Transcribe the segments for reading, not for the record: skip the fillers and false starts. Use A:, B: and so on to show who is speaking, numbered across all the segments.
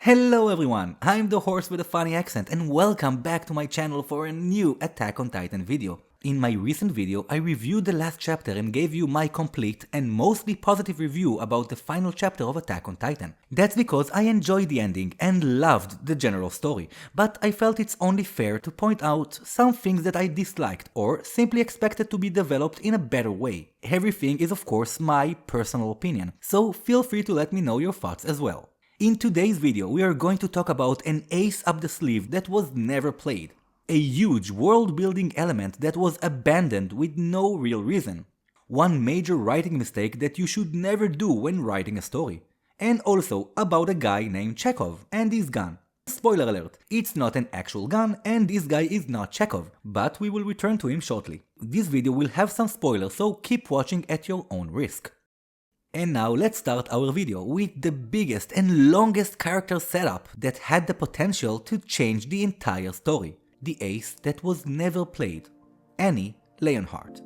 A: Hello everyone, I'm the horse with a funny accent and welcome back to my channel for a new Attack on Titan video. In my recent video, I reviewed the last chapter and gave you my complete and mostly positive review about the final chapter of Attack on Titan. That's because I enjoyed the ending and loved the general story, but I felt it's only fair to point out some things that I disliked or simply expected to be developed in a better way. Everything is of course my personal opinion, so feel free to let me know your thoughts as well. In today's video, we are going to talk about an ace up the sleeve that was never played. A huge world-building element that was abandoned with no real reason. One major writing mistake that you should never do when writing a story. And also about a guy named Chekhov and his gun. Spoiler alert, it's not an actual gun and this guy is not Chekhov, but we will return to him shortly. This video will have some spoilers, so keep watching at your own risk. And now let's start our video with the biggest and longest character setup that had the potential to change the entire story. The ace that was never played. Annie Leonhardt.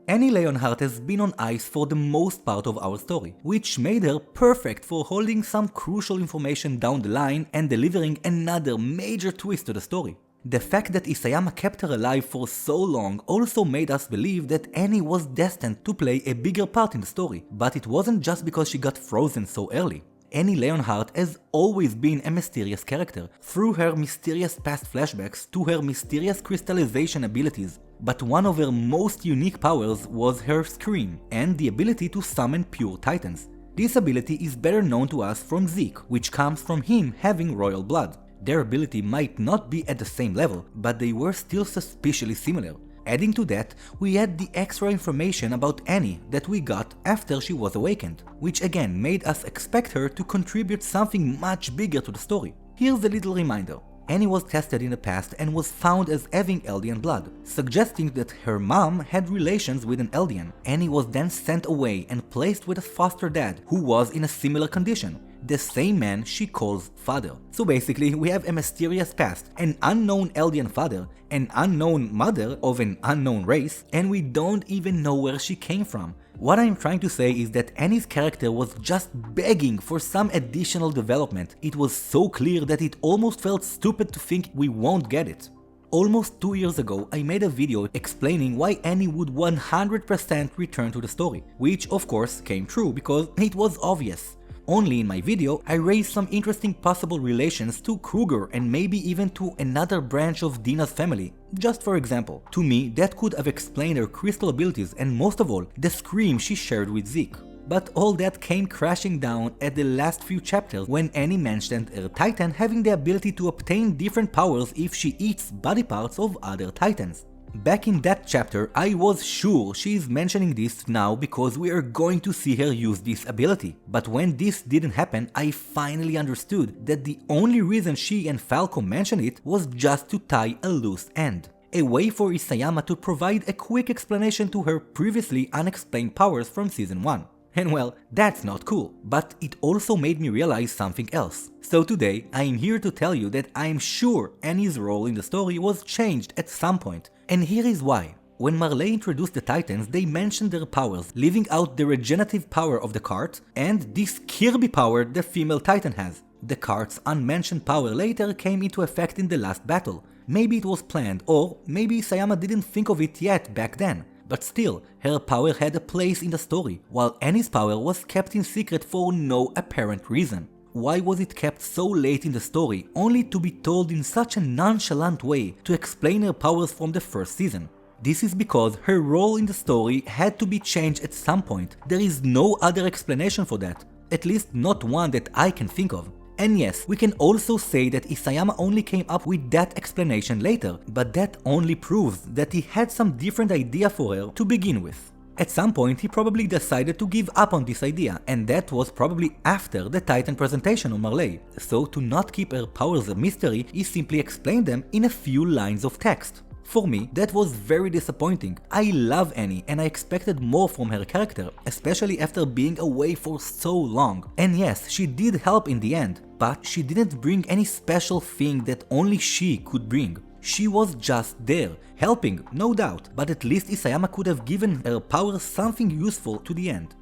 A: Annie Leonhardt has been on ice for the most part of our story, which made her perfect for holding some crucial information down the line and delivering another major twist to the story. The fact that Isayama kept her alive for so long also made us believe that Annie was destined to play a bigger part in the story, but it wasn't just because she got frozen so early. Annie Leonhardt has always been a mysterious character, through her mysterious past flashbacks to her mysterious crystallization abilities, but one of her most unique powers was her scream and the ability to summon pure titans. This ability is better known to us from Zeke, which comes from him having royal blood. Their ability might not be at the same level, but they were still suspiciously similar. Adding to that, we had the extra information about Annie that we got after she was awakened, which again made us expect her to contribute something much bigger to the story. Here's a little reminder. Annie was tested in the past and was found as having Eldian blood, suggesting that her mom had relations with an Eldian. Annie was then sent away and placed with a foster dad who was in a similar condition, the same man she calls father. So basically, we have a mysterious past, an unknown Eldian father, an unknown mother of an unknown race, and we don't even know where she came from. What I'm trying to say is that Annie's character was just begging for some additional development. It was so clear that it almost felt stupid to think we won't get it. Almost 2 years ago, I made a video explaining why Annie would 100% return to the story, which of course came true because it was obvious. Only in my video, I raised some interesting possible relations to Kruger and maybe even to another branch of Dina's family, just for example. To me, that could have explained her crystal abilities and most of all, the scream she shared with Zeke. But all that came crashing down at the last few chapters when Annie mentioned her Titan having the ability to obtain different powers if she eats body parts of other Titans. Back in that chapter, I was sure she is mentioning this now because we are going to see her use this ability. But when this didn't happen, I finally understood that the only reason she and Falco mentioned it was just to tie a loose end. A way for Isayama to provide a quick explanation to her previously unexplained powers from season 1. And well, that's not cool, but it also made me realize something else. So today, I am here to tell you that I am sure Annie's role in the story was changed at some point. And here is why. When Marley introduced the Titans, they mentioned their powers, leaving out the regenerative power of the cart and this Kirby power the female Titan has. The cart's unmentioned power later came into effect in the last battle. Maybe it was planned, or maybe Isayama didn't think of it yet back then. But still, her power had a place in the story, while Annie's power was kept in secret for no apparent reason. Why was it kept so late in the story, only to be told in such a nonchalant way to explain her powers from the first season? This is because her role in the story had to be changed at some point. There is no other explanation for that, at least not one that I can think of. And yes, we can also say that Isayama only came up with that explanation later, but that only proves that he had some different idea for her to begin with. At some point he probably decided to give up on this idea, and that was probably after the Titan presentation on Marley. So to not keep her powers a mystery, he simply explained them in a few lines of text. For me, that was very disappointing. I love Annie and I expected more from her character, especially after being away for so long. And yes, she did help in the end, but she didn't bring any special thing that only she could bring. She was just there, helping, no doubt, but at least Isayama could have given her powers something useful to the end.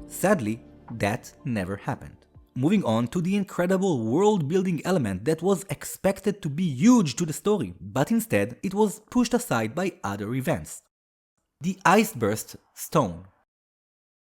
A: Sadly, that never happened. Moving on to the incredible world-building element that was expected to be huge to the story, but instead it was pushed aside by other events. The Iceburst Stone.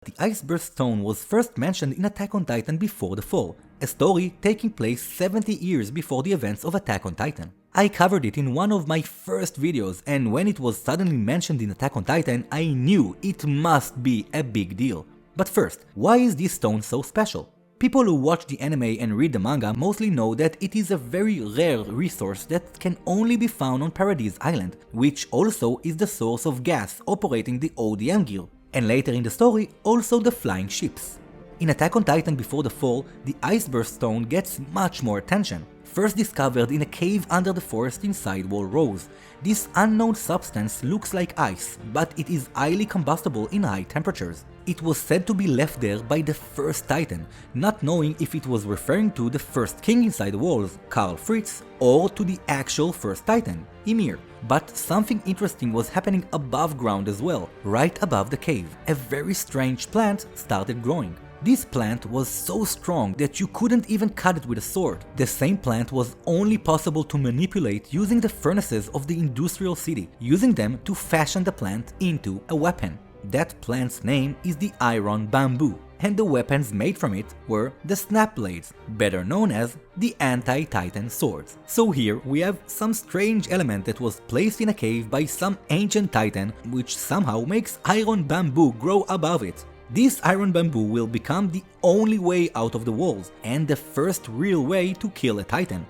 A: The Iceburst Stone was first mentioned in Attack on Titan Before the Fall, a story taking place 70 years before the events of Attack on Titan. I covered it in one of my first videos, and when it was suddenly mentioned in Attack on Titan, I knew it must be a big deal. But first, why is this stone so special? People who watch the anime and read the manga mostly know that it is a very rare resource that can only be found on Paradise Island, which also is the source of gas operating the ODM gear, and later in the story, also the flying ships. In Attack on Titan Before the Fall, the Iceburst Stone gets much more attention. First discovered in a cave under the forest inside Wall Rose, this unknown substance looks like ice, but it is highly combustible in high temperatures. It was said to be left there by the first Titan, not knowing if it was referring to the first king inside the walls, Karl Fritz, or to the actual first Titan, Ymir. But something interesting was happening above ground as well, right above the cave. A very strange plant started growing. This plant was so strong that you couldn't even cut it with a sword. The same plant was only possible to manipulate using the furnaces of the industrial city, using them to fashion the plant into a weapon. That plant's name is the Iron Bamboo, and the weapons made from it were the Snap Blades, better known as the Anti-Titan Swords. So here we have some strange element that was placed in a cave by some ancient Titan, which somehow makes Iron Bamboo grow above it. This Iron Bamboo will become the only way out of the walls, and the first real way to kill a Titan.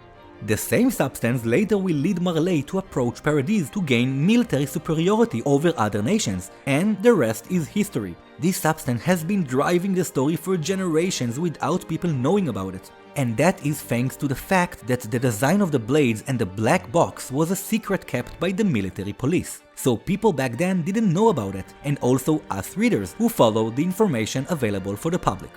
A: The same substance later will lead Marley to approach Paradise to gain military superiority over other nations, and the rest is history. This substance has been driving the story for generations without people knowing about it. And that is thanks to the fact that the design of the blades and the black box was a secret kept by the military police. So people back then didn't know about it, and also us readers who followed the information available for the public.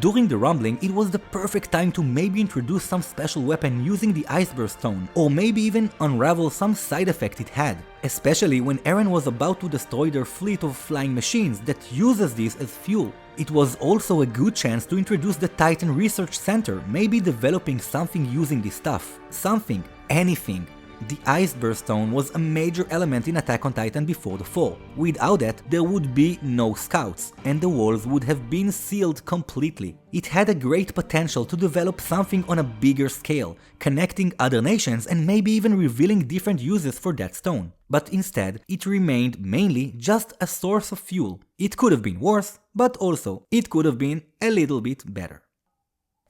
A: During the rumbling, it was the perfect time to maybe introduce some special weapon using the Iceburst Stone, or maybe even unravel some side effect it had, especially when Eren was about to destroy their fleet of flying machines that uses this as fuel. It was also a good chance to introduce the Titan Research Center, maybe developing something using this stuff. Something, anything. The Iceburst Stone was a major element in Attack on Titan Before the Fall. Without that, there would be no scouts, and the walls would have been sealed completely. It had a great potential to develop something on a bigger scale, connecting other nations and maybe even revealing different uses for that stone. But instead, it remained mainly just a source of fuel. It could have been worse, but also it could have been a little bit better.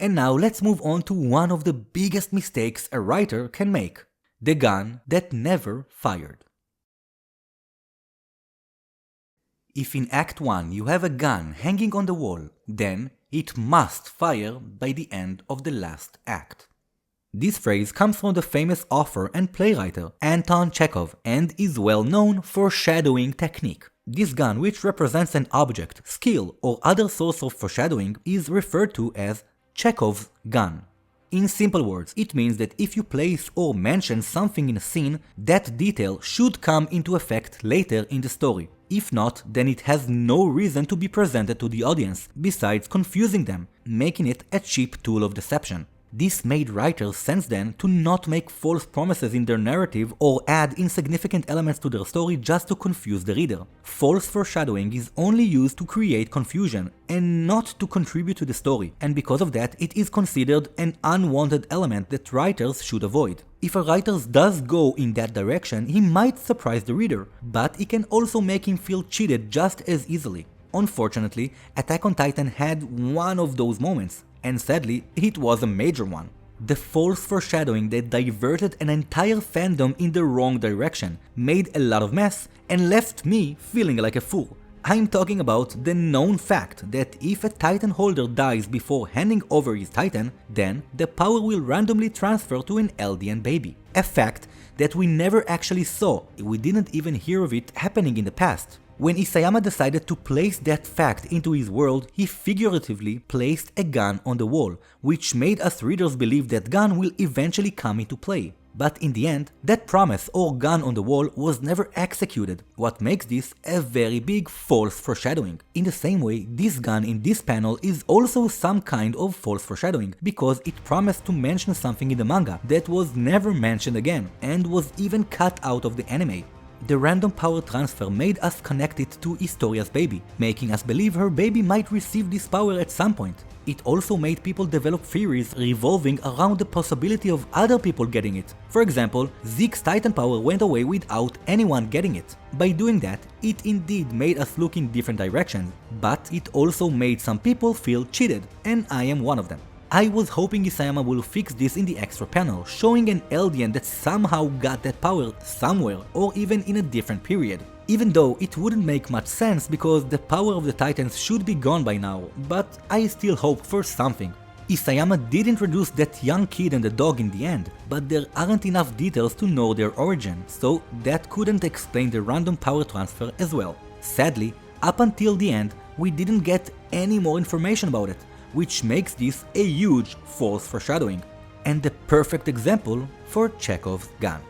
A: And now let's move on to one of the biggest mistakes a writer can make. The gun that never fired. If in Act 1 you have a gun hanging on the wall, then it must fire by the end of the last act. This phrase comes from the famous author and playwright Anton Chekhov and is well known for foreshadowing technique. This gun, which represents an object, skill, or other source of foreshadowing, is referred to as Chekhov's gun. In simple words, it means that if you place or mention something in a scene, that detail should come into effect later in the story. If not, then it has no reason to be presented to the audience, besides confusing them, making it a cheap tool of deception. This made writers since then to not make false promises in their narrative or add insignificant elements to their story just to confuse the reader. False foreshadowing is only used to create confusion and not to contribute to the story, and because of that it is considered an unwanted element that writers should avoid. If a writer does go in that direction, he might surprise the reader, but it can also make him feel cheated just as easily. Unfortunately, Attack on Titan had one of those moments, and sadly, it was a major one. The false foreshadowing that diverted an entire fandom in the wrong direction, made a lot of mess, and left me feeling like a fool. I'm talking about the known fact that if a Titan holder dies before handing over his Titan, then the power will randomly transfer to an Eldian baby. A fact that we never actually saw, we didn't even hear of it happening in the past. When Isayama decided to place that fact into his world, he figuratively placed a gun on the wall, which made us readers believe that gun will eventually come into play. But in the end, that promise or gun on the wall was never executed, what makes this a very big false foreshadowing. In the same way, this gun in this panel is also some kind of false foreshadowing, because it promised to mention something in the manga that was never mentioned again, and was even cut out of the anime. The random power transfer made us connect it to Historia's baby, making us believe her baby might receive this power at some point. It also made people develop theories revolving around the possibility of other people getting it. For example, Zeke's Titan power went away without anyone getting it. By doing that, it indeed made us look in different directions, but it also made some people feel cheated, and I am one of them. I was hoping Isayama will fix this in the extra panel, showing an Eldian that somehow got that power somewhere or even in a different period. Even though it wouldn't make much sense because the power of the Titans should be gone by now, but I still hope for something. Isayama did introduce that young kid and the dog in the end, but there aren't enough details to know their origin, so that couldn't explain the random power transfer as well. Sadly, up until the end, we didn't get any more information about it, which makes this a huge false foreshadowing, and the perfect example for Chekhov's gun.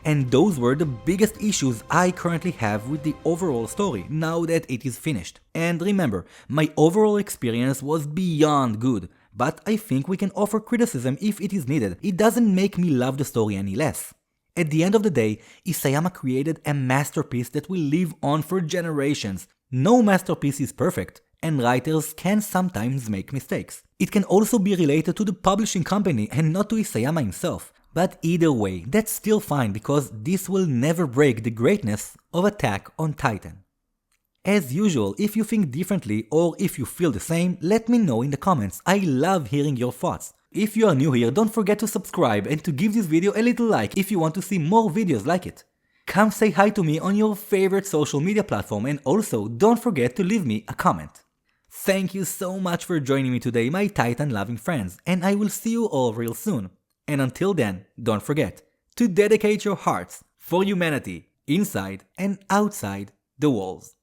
A: And those were the biggest issues I currently have with the overall story now that it is finished. And remember, my overall experience was beyond good, but I think we can offer criticism if it is needed. It doesn't make me love the story any less. At the end of the day, Isayama created a masterpiece that will live on for generations. No masterpiece is perfect, and writers can sometimes make mistakes. It can also be related to the publishing company and not to Isayama himself. But either way, that's still fine because this will never break the greatness of Attack on Titan. As usual, if you think differently or if you feel the same, let me know in the comments. I love hearing your thoughts. If you are new here, don't forget to subscribe and to give this video a little like if you want to see more videos like it. Come say hi to me on your favorite social media platform, and also don't forget to leave me a comment. Thank you so much for joining me today, my Titan loving friends, and I will see you all real soon. And until then, don't forget to dedicate your hearts for humanity inside and outside the walls.